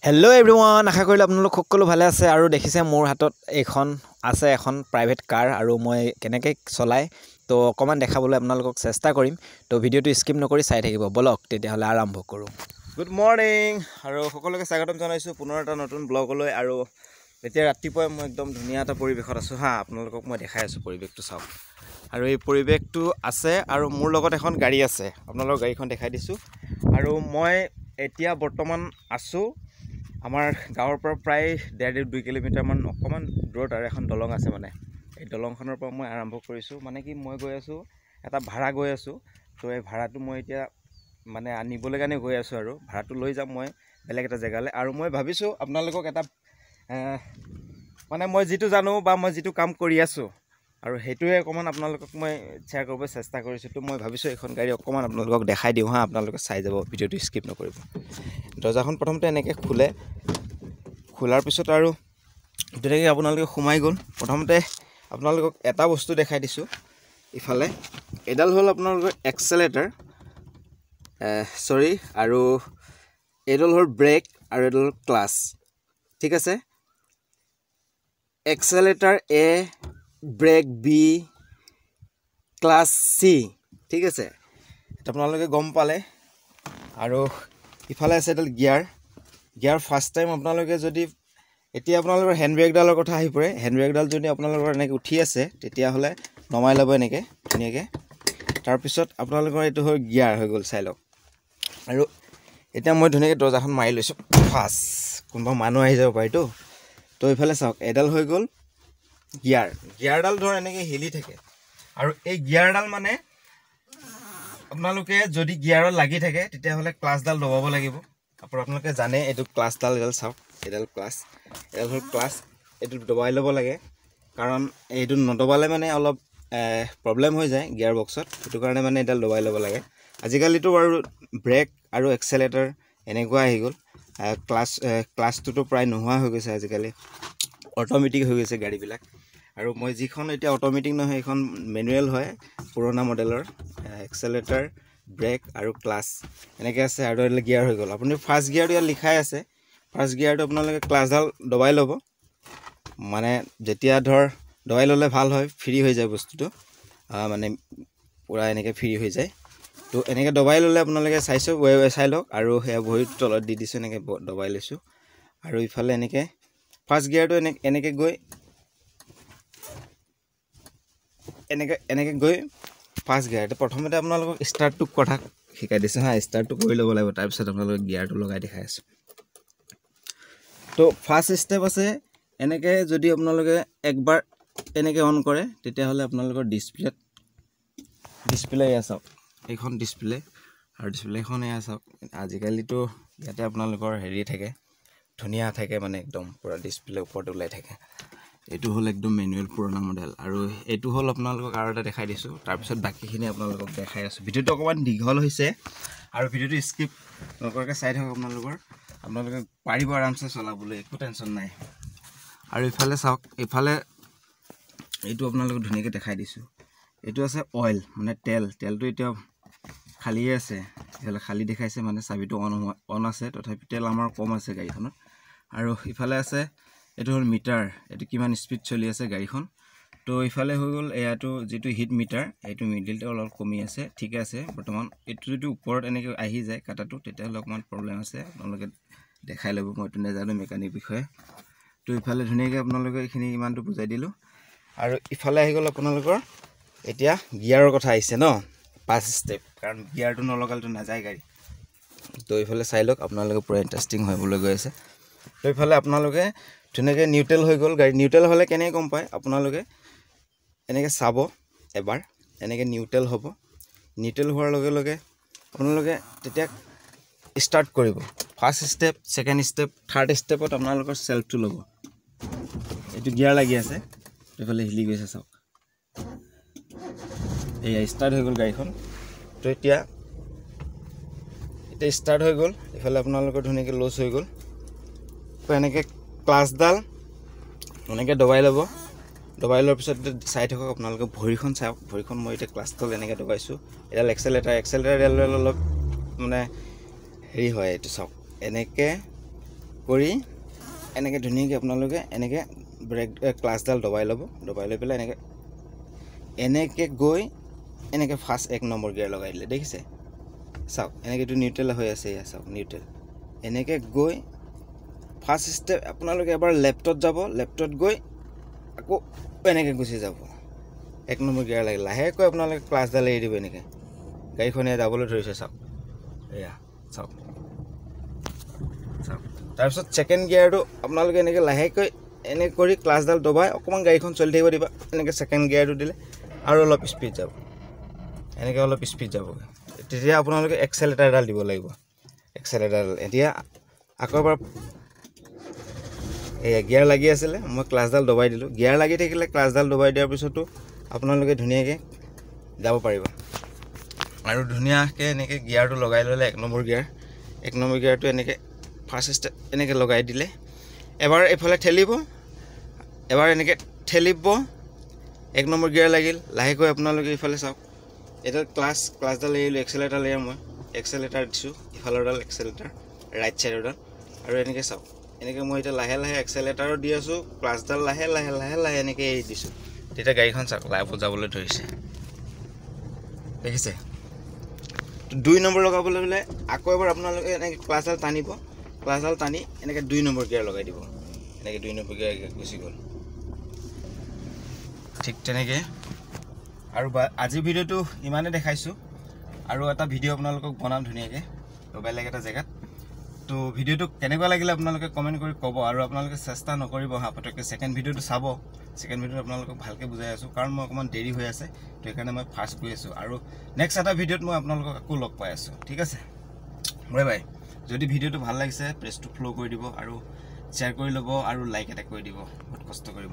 Hello' everyone, আশা কৰিলোঁ আপোনালোক সকলো ভালে আছে আৰু দেখিছে মোৰ হাতত এখন প্ৰাইভেট কাৰ আৰু মই কেনেকৈ চলাই তো অকণমান দেখাবলৈ আপোনালোকক চেষ্টা কৰিম। তো ভিডিঅ'টো স্কিপ নকৰি চাই থাকিব। বলক তেতিয়াহ'লে আৰম্ভ কৰোঁ। গুড মৰ্ণিং আৰু সকলোকে স্বাগতম জনাইছোঁ পুনৰ এটা নতুন ব্লগলৈ। আৰু এতিয়া ৰাতিপুৱাই মই একদম ধুনীয়া এটা পৰিৱেশত আছোঁ আপোনালোকক মই দেখাই আছোঁ পৰিৱেশটো চাওক। আৰু এই পৰিৱেশটো আছে আৰু মোৰ লগত এখন গাড়ী আছে, আপোনালোকৰ গাড়ীখন দেখাই দিছোঁ। আৰু মই এতিয়া বৰ্তমান আছোঁ আমাৰ গাঁৱৰ পৰা প্ৰায় 1.5-2 কিলোমিটাৰমান অকণমান দূৰত আৰু এখন দলং আছে। মানে এই দলংখনৰ পৰা মই আৰম্ভ কৰিছোঁ। মানে কি মই গৈ আছোঁ এটা ভাড়া গৈ আছোঁ। তো এই ভাড়াটো মই এতিয়া মানে আনিবলৈ কাৰণে গৈ আছোঁ আৰু ভাড়াটো লৈ যাম মই বেলেগ এটা জেগালৈ। আৰু মই ভাবিছোঁ আপোনালোকক এটা মানে মই যিটো জানো বা মই যিটো কাম কৰি আছোঁ আৰু সেইটোৱে অকণমান আপোনালোকক মই শ্বেয়াৰ কৰিব চেষ্টা কৰিছোঁ। তো মই ভাবিছোঁ এইখন গাড়ী অকণমান আপোনালোকক দেখাই দিওঁ আপোনালোকে চাই যাব, ভিডিঅ'টো স্কিপ নকৰিব। দৰ্জাখন প্ৰথমতে এনেকৈ খোলাৰ পিছত আৰু তেনেকৈ আপোনালোকে সোমাই গ'ল। প্ৰথমতে আপোনালোকক এটা বস্তু দেখাই দিছোঁ। ইফালে এডাল হ'ল আপোনালোকৰ এক্সেলেটাৰ আৰু এইডাল হ'ল ব্ৰেক আৰু এইডাল হ'ল ক্লাছ। ঠিক আছে, এক্সেলেটাৰ এ, ব্ৰেক বি, ক্লাছ চি। ঠিক আছে, আপোনালোকে গম পালে। আৰু ইফালে আছে এডাল গিয়াৰ ফাৰ্ষ্ট টাইম আপোনালোকে যদি এতিয়া আপোনালোকৰ হেণ্ড ব্ৰেকডালৰ কথা আহি পৰে। হেণ্ড ব্ৰেকডাল যদি আপোনালোকৰ এনেকৈ উঠি আছে তেতিয়াহ'লে নমাই ল'ব এনেকৈ ধুনীয়াকৈ। তাৰপিছত আপোনালোকৰ এইটো হ'ল গিয়াৰ হৈ গ'ল, চাই লওক। আৰু এতিয়া মই ধুনীয়াকৈ দৰ্জাখন মাৰি লৈছোঁ। ফাৰ্ষ্ট কোনোবা মানুহ আহি যাব পাৰেতো। তো এইফালে চাওক, এডাল হৈ গ'ল গিয়াৰডাল ধৰ এনেকৈ হিলি থাকে। আৰু এই গিয়াৰডাল মানে আপোনালোকে যদি গিয়াৰত লাগি থাকে তেতিয়াহ'লে ক্লাছডাল দবাব লাগিব। আপোনালোকে জানে এইটো ক্লাছডাল, এডাল চাওক, এডাল হ'ল ক্লাছ। এইটো দবাই ল'ব লাগে, কাৰণ এইটো নদবালে মানে অলপ প্ৰব্লেম হৈ যায় গিয়াৰ বক্সত। সেইটো কাৰণে মানে এডাল দবাই ল'ব লাগে। আজিকালিতো বাৰু ব্ৰেক আৰু এক্সেলেটাৰ এনেকুৱা আহি গ'ল। ক্লাছটোতো প্ৰায় নোহোৱা হৈ গৈছে আজিকালি, অট'মেটিক হৈ গৈছে গাড়ীবিলাক। আৰু মই যিখন এতিয়া অট'মেটিক নহয়, সেইখন মেনুৱেল হয়, পুৰণা মডেলৰ। এক্সেলেটাৰ, ব্ৰেক আৰু ক্লাছ এনেকৈ আছে। আৰু এডাল গিয়াৰ হৈ গ'ল। আপুনি ফাৰ্ষ্ট গিয়াৰটো ইয়াত লিখাই আছে। ফাৰ্ষ্ট গিয়াৰটো আপোনালোকে ক্লাছডাল দবাই ল'ব। মানে যেতিয়া ধৰ দবাই ল'লে ভাল হয়, ফ্ৰী হৈ যায় বস্তুটো, মানে পূৰা এনেকৈ ফ্ৰী হৈ যায়। তো এনেকৈ দবাই ল'লে আপোনালোকে চাই লওক। আৰু সেয়া ভৰিটো তলত দি দিছোঁ, এনেকৈ দবাই লৈছোঁ। আৰু ইফালে এনেকৈ ফাৰ্ষ্ট গিয়াৰটো এনেকৈ গৈ ফাৰ্ষ্ট গিয়াৰ। প্ৰথমতে আপোনালোকক ষ্টাৰ্টটোৰ কথা শিকাই দিছোঁ ষ্টাৰ্টটো কৰি ল'ব লাগিব। তাৰপিছত আপোনালোকে গিয়াৰটো লগাই দেখাই আছোঁ। তো ফাৰ্ষ্ট ষ্টেপ আছে এনেকৈ, যদি আপোনালোকে একবাৰ এনেকৈ অন কৰে তেতিয়াহ'লে আপোনালোকৰ ডিছপ্লে এয়া চাওক, এইখন ডিছপ্লে। আৰু ডিছপ্লেখন এয়া চাওক। আজিকালিতো ইয়াতে আপোনালোকৰ হেৰি থাকে, ধুনীয়া থাকে, মানে একদম পূৰা ডিছপ্লে ওপৰত ওলাই থাকে। এইটো হ'ল একদম মেনুৱেল পুৰণা মডেল। আৰু এইটো হ'ল আপোনালোকক আৰু এটা দেখাই দিছোঁ। তাৰপিছত বাকীখিনি আপোনালোকক দেখাই আছোঁ। ভিডিঅ'টো অকণমান দীঘল হৈছে আৰু ভিডিঅ'টো স্কিপ নকৰাকৈ চাই থাকক। আপোনালোকে পাৰিব আৰামছে চলাবলৈ, একো টেনশ্যন নাই। আৰু ইফালে চাওক, এইটো আপোনালোকক ধুনীয়াকৈ দেখাই দিছোঁ। এইটো আছে অইল, মানে তেলটো এতিয়া খালীয়ে আছে। ইফালে খালী দেখাইছে, মানে চাবিটো অন আছে, তথাপি তেল আমাৰ কম আছে গাড়ীখনত। আৰু ইফালে আছে, এইটো হ'ল মিটাৰ, এইটো কিমান স্পীড চলি আছে গাড়ীখন। তো ইফালে হৈ গ'ল এয়াটো যিটো হিট মিটাৰ, এইটো মিডিলটো অলপ কমি আছে, ঠিকে আছে বৰ্তমান। এইটো যদি ওপৰত এনেকৈ আহি যায় কাটাটো, তেতিয়াহ'লে অকণমান প্ৰব্লেম আছে, আপোনালোকে দেখাই ল'ব। মইতো নাজানো মেকানিক বিষয়ে। তো ইফালে ধুনীয়াকৈ আপোনালোকে এইখিনি ইমানটো বুজাই দিলোঁ। আৰু ইফালে আহি গ'ল আপোনালোকৰ এতিয়া গিয়াৰৰ কথা আহিছে ন, 5 ষ্টেপ, কাৰণ গিয়াৰটো নলগালেতো নাযায় গাড়ী। তো এইফালে চাই লওক, আপোনালোকে পূৰা ইণ্টাৰেষ্টিং হ'বলৈ গৈ আছে। তো এইফালে আপোনালোকে ধুনীয়াকৈ নিউট্ৰেল হৈ গ'ল গাড়ী। নিউট্ৰেল হ'লে কেনেকৈ গম পায়, আপোনালোকে এনেকৈ চাব এবাৰ, এনেকৈ নিউট্ৰেল হ'ব। নিউট্ৰেল হোৱাৰ লগে লগে আপোনালোকে তেতিয়া ষ্টাৰ্ট কৰিব। First step, second step, third ষ্টেপত আপোনালোকৰ চেল্ফটো ল'ব। এইটো গিয়াৰ লাগি আছে, এইফালে হিলি গৈছে চাওক। এয়া ষ্টাৰ্ট হৈ গ'ল গাড়ীখন। তো এতিয়া ষ্টাৰ্ট হৈ গ'ল। এইফালে আপোনালোকৰ ধুনীয়াকৈ লছ হৈ গ'ল। তো এনেকৈ ক্লাছডাল এনেকৈ দবাই ল'ব। দবাই লোৱাৰ পিছত চাই থাকক, আপোনালোকে ভৰিখন চাওক। ভৰিখন মই এতিয়া ক্লাছডাল এনেকৈ দবাইছোঁ। এডাল এক্সেলেটাৰ অলপ মানে হেৰি হয়, এইটো চাওক। এনেকৈ কৰি এনেকৈ ধুনীয়াকৈ আপোনালোকে এনেকৈ ব্ৰেক ক্লাছডাল দবাই ল'ব, দবাই লৈ পেলাই এনেকৈ গৈ এনেকৈ ফাৰ্ষ্ট 1 নম্বৰ গিয়াৰ লগাই দিলে, দেখিছে চাওক এনেকৈতো নিউট্ৰেল হৈ আছে, এয়া চাওক নিউট্ৰেল। এনেকৈ গৈ ফাৰ্ষ্ট ষ্টেপ আপোনালোকে এবাৰ লেফ্টত যাব, লেফ্টত গৈ আকৌ এনেকৈ গুচি যাব, 1 নম্বৰ গিয়াৰ লাগিল। লাহেকৈ আপোনালোকে ক্লাছডাল এৰি দিব, এনেকৈ গাড়ীখনে যাবলৈ ধৰিছে চাওক, এয়া চাওক চাওক। তাৰপিছত ছেকেণ্ড গিয়াৰটো আপোনালোকে এনেকৈ লাহেকৈ এনেকৈ কৰি ক্লাছডাল দবাই অকণমান গাড়ীখন চলি থাকিব দিবা। এনেকৈ ছেকেণ্ড গিয়াৰটো দিলে আৰু অলপ স্পীড যাব, এনেকৈ অলপ স্পীড যাবগৈ। তেতিয়া আপোনালোকে এক্সেলেটাৰডাল দিব লাগিব, এক্সেলেটাৰডাল। এতিয়া আকৌ এবাৰ এয়া গিয়াৰ লাগি আছিলে, মই ক্লাছডাল দবাই দিলোঁ। গিয়াৰ লাগি থাকিলে ক্লাছডাল দবাই দিয়াৰ পিছতো আপোনালোকে ধুনীয়াকৈ যাব পাৰিব। আৰু ধুনীয়াকৈ এনেকৈ গিয়াৰটো লগাই ল'লে 1 নম্বৰ গিয়াৰ, 1 নম্বৰ গিয়াৰটো এনেকৈ ফাৰ্ষ্ট ষ্টেপ এনেকৈ লগাই দিলে, এবাৰ এইফালে ঠেলিব, এবাৰ এনেকৈ ঠেলিব, 1 নম্বৰ গিয়াৰ লাগিল। লাহেকৈ আপোনালোকে ইফালে চাওক, এইডাল ক্লাছডাল এৰিলোঁ, এক্সেলেটাৰ এৰিলোঁ, মই এক্সেলেটাৰ দিছোঁ, ইফালৰডাল এক্সেলেটাৰ ৰাইট ছাইডৰডাল। আৰু এনেকৈ চাওক, এনেকৈ মই এতিয়া লাহে লাহে এক্সেলেটাৰো দি আছোঁ, ক্লাছডাল লাহে লাহে লাহে লাহে এনেকৈ এৰি দিছোঁ। তেতিয়া গাড়ীখন চাওক লাইভত যাবলৈ ধৰিছে, দেখিছে। 2 নম্বৰ লগাবলৈ হ'লে আকৌ এবাৰ আপোনালোকে এনেকৈ ক্লাছডাল টানিব, ক্লাছডাল টানি এনেকৈ 2 নম্বৰ গিয়াৰ লগাই দিব, এনেকৈ 2 নম্বৰ গিয়াৰ গুচি গ'ল। ঠিক তেনেকৈ আৰু আজিৰ ভিডিঅ'টো ইমানেই দেখাইছোঁ। আৰু এটা ভিডিঅ' আপোনালোকক বনাম ধুনীয়াকৈ বেলেগ এটা জেগাত। তো ভিডিঅ'টো কেনেকুৱা লাগিলে আপোনালোকে কমেণ্ট কৰি ক'ব। আৰু আপোনালোকে চেষ্টা নকৰিব পটককৈ ছেকেণ্ড ভিডিঅ'টো চাব। ছেকেণ্ড ভিডিঅ'টো আপোনালোকক ভালকৈ বুজাই আছোঁ, কাৰণ মই অকণমান দেৰি হৈ আছে, তো সেইকাৰণে মই ফাৰ্ষ্ট গৈ আছোঁ। আৰু নেক্সট এটা ভিডিঅ'ত মই আপোনালোকক আকৌ লগ পাই আছোঁ, ঠিক আছে। Bye bye. যদি ভিডিঅ'টো ভাল লাগিছে প্ৰেছটো ফ'ল' কৰি দিব, আৰু শ্বেয়াৰ কৰি ল'ব, আৰু লাইক এটা কৰি দিব, বহুত কষ্ট কৰিব।